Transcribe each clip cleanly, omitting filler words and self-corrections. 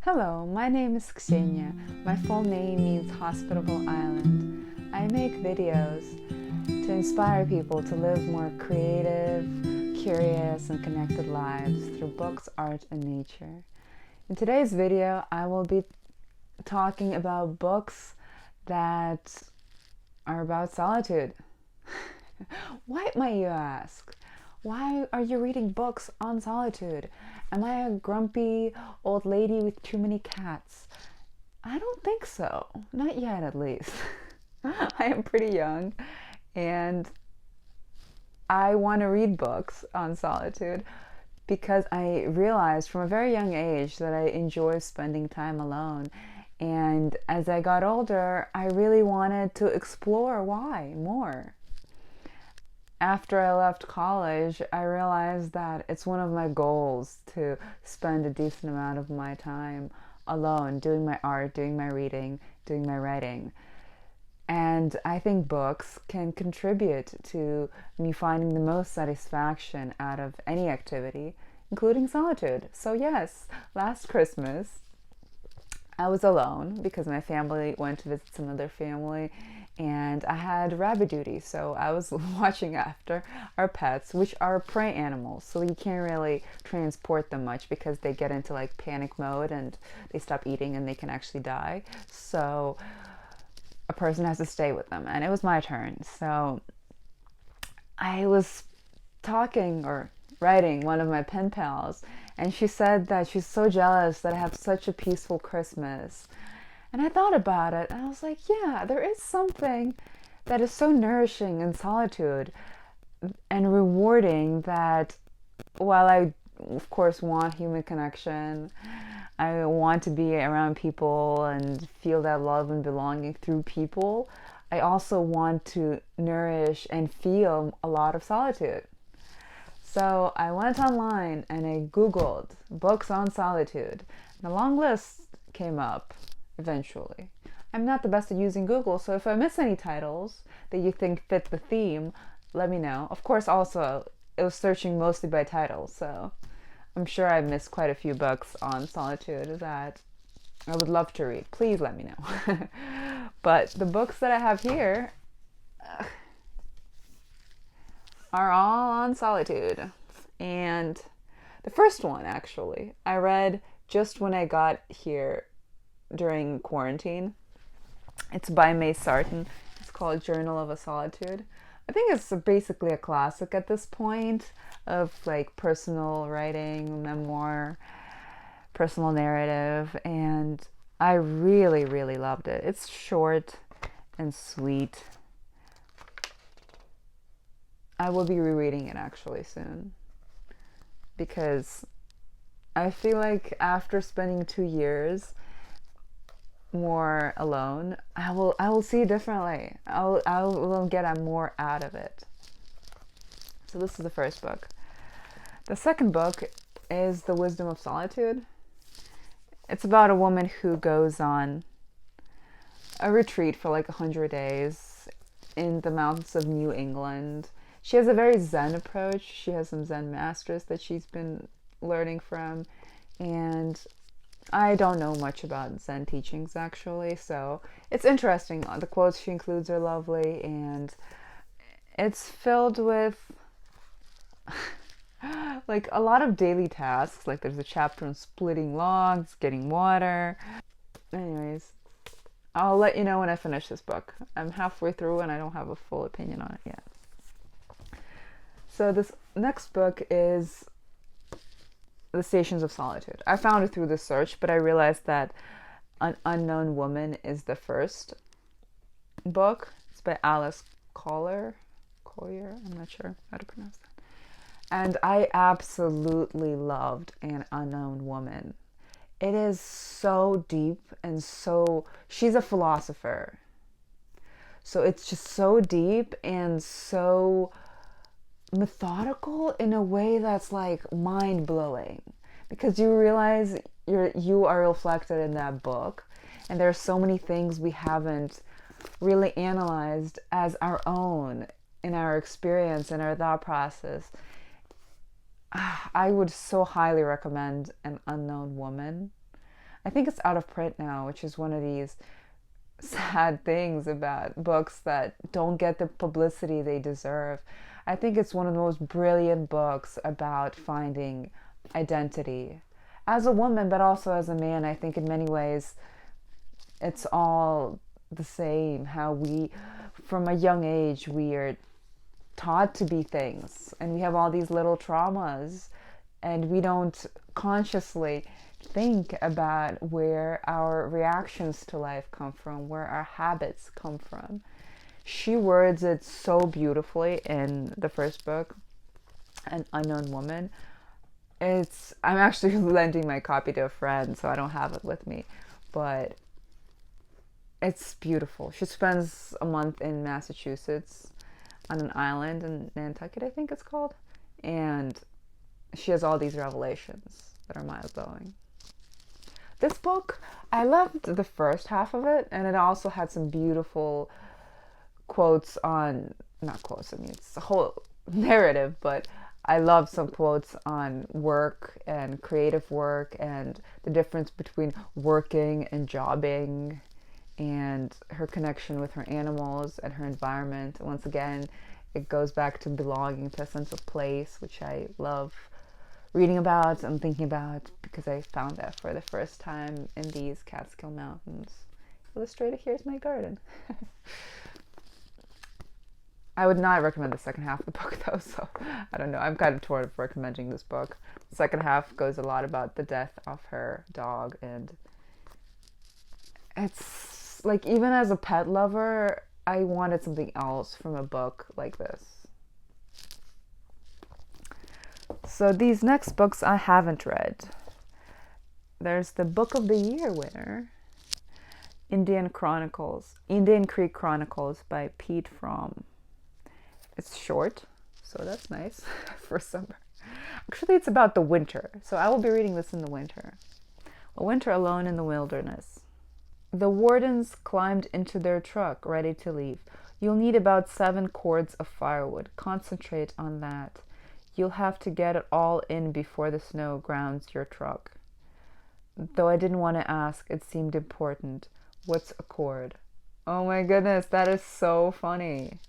Hello, my name is Ksenia. My full name means Hospitable Island. I make videos to inspire people to live more creative, curious, and connected lives through books, art, and nature. In today's video, I will be talking about books that are about solitude. Why, might you ask? Why are you reading books on solitude? Am I a grumpy old lady with too many cats? I don't think so. Not yet, at least. I am pretty young and I want to read books on solitude because I realized from a very young age that I enjoy spending time alone. And as I got older, I really wanted to explore why more. After I left college, I realized that it's one of my goals to spend a decent amount of my time alone, doing my art, doing my reading, doing my writing. And I think books can contribute to me finding the most satisfaction out of any activity, including solitude. So yes, last Christmas, I was alone because my family went to visit some other family and I had rabbit duty, so I was watching after our pets, which are prey animals, so you can't really transport them much because they get into like panic mode and they stop eating and they can actually die. So a person has to stay with them, and it was my turn. So I was talking or writing one of my pen pals, and she said that she's so jealous that I have such a peaceful Christmas. And I thought about it, and I was like, yeah, there is something that is so nourishing in solitude and rewarding that while I, of course, want human connection, I want to be around people and feel that love and belonging through people, I also want to nourish and feel a lot of solitude. So I went online and I Googled books on solitude, and a long list came up eventually. I'm not the best at using Google, so if I miss any titles that you think fit the theme, let me know. Of course, also, it was searching mostly by title, so I'm sure I missed quite a few books on solitude that I would love to read. Please let me know. But the books that I have here are all on solitude. And the first one, actually, I read just when I got here during quarantine. It's by May Sarton. It's called Journal of a Solitude. I think it's basically a classic at this point of like personal writing, memoir, personal narrative, and I really, really loved it. It's short and sweet. I will be rereading it actually soon because I feel like after spending 2 years more alone, I will see differently. I will get more out of it. So this is the first book. The second book is The Wisdom of Solitude. It's about a woman who goes on a retreat for like 100 days in the mountains of New England. She has a very Zen approach. She has some Zen masters that she's been learning from, and I don't know much about Zen teachings actually, so it's interesting. The quotes she includes are lovely, and it's filled with like a lot of daily tasks. Like there's a chapter on splitting logs, getting water. Anyways, I'll let you know when I finish this book. I'm halfway through and I don't have a full opinion on it yet. So this next book is The Stations of Solitude. I found it through the search, but I realized that An Unknown Woman is the first book. It's by Alice Collier. I'm not sure how to pronounce that. And I absolutely loved An Unknown Woman. It is so deep and so... She's a philosopher. So it's just so deep and so methodical in a way that's like mind-blowing, because you realize you are reflected in that book, and there are so many things we haven't really analyzed as our own in our experience and our thought process. I would so highly recommend An Unknown Woman. I think it's out of print now, which is one of these sad things about books that don't get the publicity they deserve. I think it's one of the most brilliant books about finding identity as a woman, but also as a man. I think in many ways it's all the same, how we, from a young age, we are taught to be things, and we have all these little traumas, and we don't consciously think about where our reactions to life come from, where our habits come from. She words it so beautifully in the first book, An Unknown Woman. I'm actually lending my copy to a friend, so I don't have it with me, but it's beautiful. She spends a month in Massachusetts on an island in Nantucket, I think it's called, and she has all these revelations that are mind-blowing. This book, I loved the first half of it, and it also had some beautiful quotes on, not quotes, I mean, it's a whole narrative, but I love some quotes on work and creative work and the difference between working and jobbing, and her connection with her animals and her environment. Once again, it goes back to belonging to a sense of place, which I love reading about and thinking about, because I found that for the first time in these Catskill Mountains. Illustrated here is my garden. I would not recommend the second half of the book though, so I don't know. I'm kind of torn of recommending this book. The second half goes a lot about the death of her dog, and it's like, even as a pet lover, I wanted something else from a book like this. So these next books I haven't read. There's the Book of the Year winner, Indian Creek Chronicles by Pete Fromm. It's short, so that's nice for summer. Actually, it's about the winter, so I will be reading this in the winter. A Winter Alone in the Wilderness. The wardens climbed into their truck, ready to leave. You'll need about 7 cords of firewood. Concentrate on that. You'll have to get it all in before the snow grounds your truck. Though I didn't want to ask, it seemed important. What's a cord? Oh my goodness, that is so funny.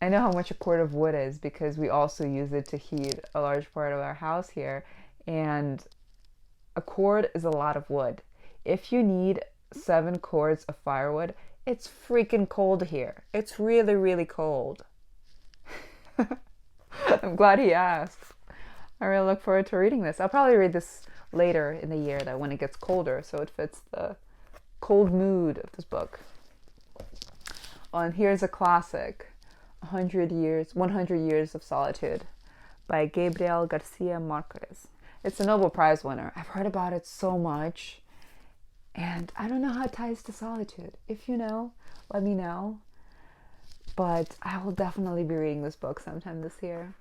I know how much a cord of wood is because we also use it to heat a large part of our house here. And a cord is a lot of wood. If you need 7 cords of firewood, it's freaking cold here. It's really, really cold. I'm glad he asked. I really look forward to reading this. I'll probably read this later in the year, that when it gets colder, so it fits the cold mood of this book. Oh, and here's a classic, 100 Years of Solitude by Gabriel Garcia Marquez. It's a Nobel Prize winner. I've heard about it so much, and I don't know how it ties to solitude. If you know, let me know. But I will definitely be reading this book sometime this year.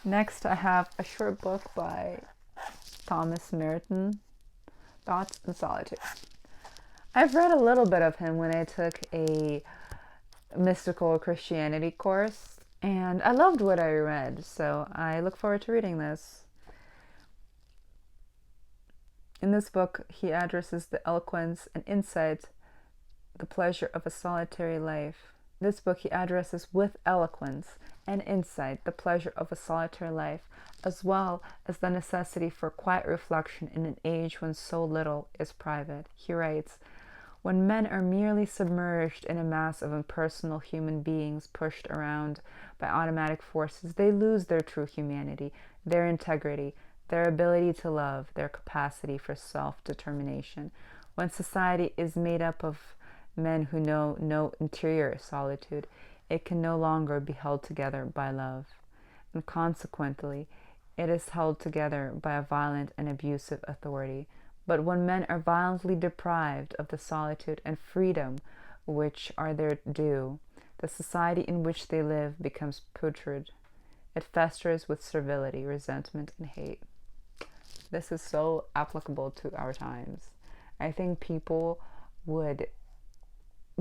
Next, I have a short book by Thomas Merton, Thoughts on Solitude. I've read a little bit of him when I took a mystical Christianity course, and I loved what I read, so I look forward to reading this. In this book, he addresses the eloquence and insight, the pleasure of a solitary life. This book he addresses with eloquence and insight the pleasure of a solitary life, as well as the necessity for quiet reflection in an age when so little is private. He writes, when men are merely submerged in a mass of impersonal human beings pushed around by automatic forces, they lose their true humanity, their integrity, their ability to love, their capacity for self-determination. When society is made up of men who know no interior solitude, it can no longer be held together by love, and consequently, it is held together by a violent and abusive authority. But when men are violently deprived of the solitude and freedom which are their due, the society in which they live becomes putrid. It festers with servility, resentment, and hate. This is so applicable to our times. I think people would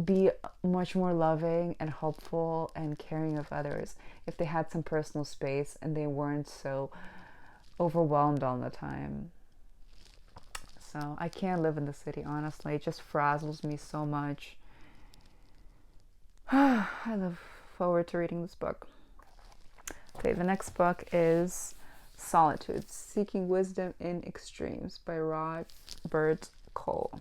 be much more loving and hopeful and caring of others if they had some personal space and they weren't so overwhelmed all the time. So I can't live in the city, honestly. It just frazzles me so much. I look forward to reading this book. Okay, the next book is Solitude, Seeking Wisdom in Extremes by Robert Cole.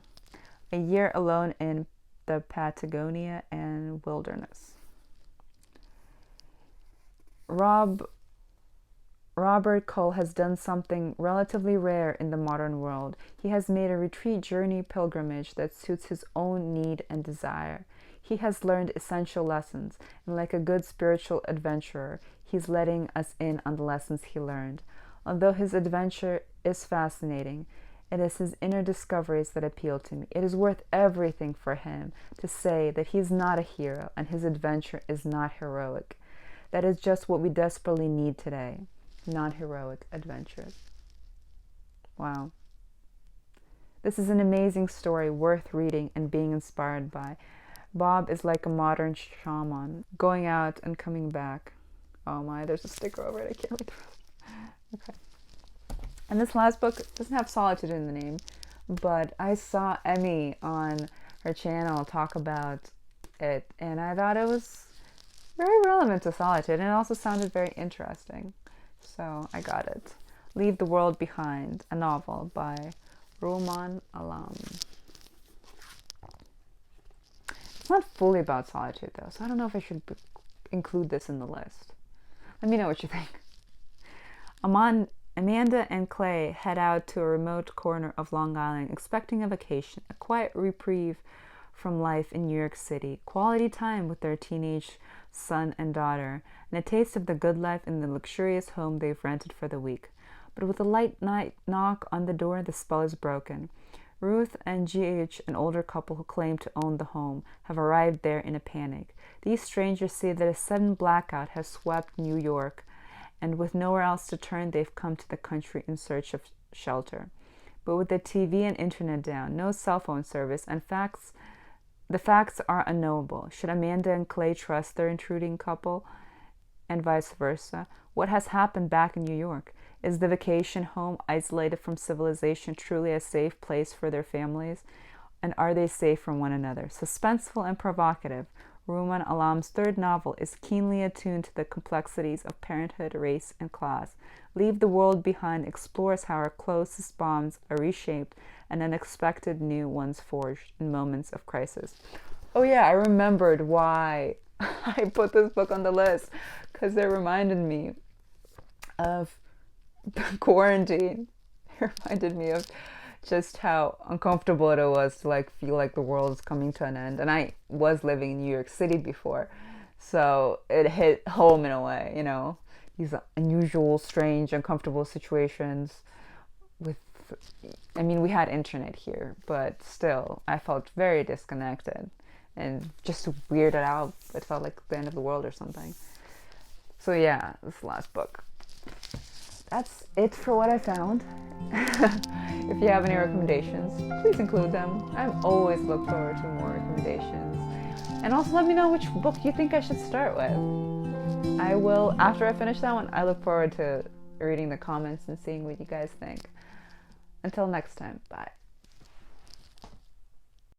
A Year Alone in the Patagonia and Wilderness. Robert Cole has done something relatively rare in the modern world. He has made a retreat journey pilgrimage that suits his own need and desire. He has learned essential lessons, and like a good spiritual adventurer, he's letting us in on the lessons he learned. Although his adventure is fascinating, it is his inner discoveries that appeal to me. It is worth everything for him to say that he's not a hero and his adventure is not heroic. That is just what we desperately need today. Non-heroic adventures. Wow. This is an amazing story worth reading and being inspired by. Bob is like a modern shaman, going out and coming back. Oh my, there's a sticker over it. I can't read the rest. Okay. And this last book doesn't have solitude in the name, but I saw Emmy on her channel talk about it, and I thought it was very relevant to solitude, and it also sounded very interesting. So I got it. Leave the World Behind, a novel by Rumaan Alam. It's not fully about solitude though, so I don't know if I should include this in the list. Let me know what you think. Amanda and Clay head out to a remote corner of Long Island, expecting a vacation, a quiet reprieve from life in New York City, quality time with their teenage son and daughter, and a taste of the good life in the luxurious home they've rented for the week. But with a light night knock on the door, the spell is broken. Ruth and G.H., an older couple who claim to own the home, have arrived there in a panic. These strangers say that a sudden blackout has swept New York, and with nowhere else to turn, they've come to the country in search of shelter. But with the TV and internet down, no cell phone service, and the facts are unknowable. Should Amanda and Clay trust their intruding couple, and vice versa? What has happened back in New York? Is the vacation home, isolated from civilization, truly a safe place for their families? And are they safe from one another? Suspenseful and provocative, Rumaan Alam's third novel is keenly attuned to the complexities of parenthood, race, and class. Leave the World Behind explores how our closest bonds are reshaped and unexpected new ones forged in moments of crisis. Oh yeah, I remembered why I put this book on the list, because it reminded me of the quarantine. It reminded me of just how uncomfortable it was to like feel like the world is coming to an end. And I was living in New York City before, so it hit home in a way, you know, these unusual, strange, uncomfortable situations with, I mean, we had internet here, but still I felt very disconnected and just weirded out. It felt like the end of the world or something. So yeah, this last book. That's it for what I found. If you have any recommendations, please include them. I always look forward to more recommendations. And also let me know which book you think I should start with. I will, after I finish that one, I look forward to reading the comments and seeing what you guys think. Until next time, bye.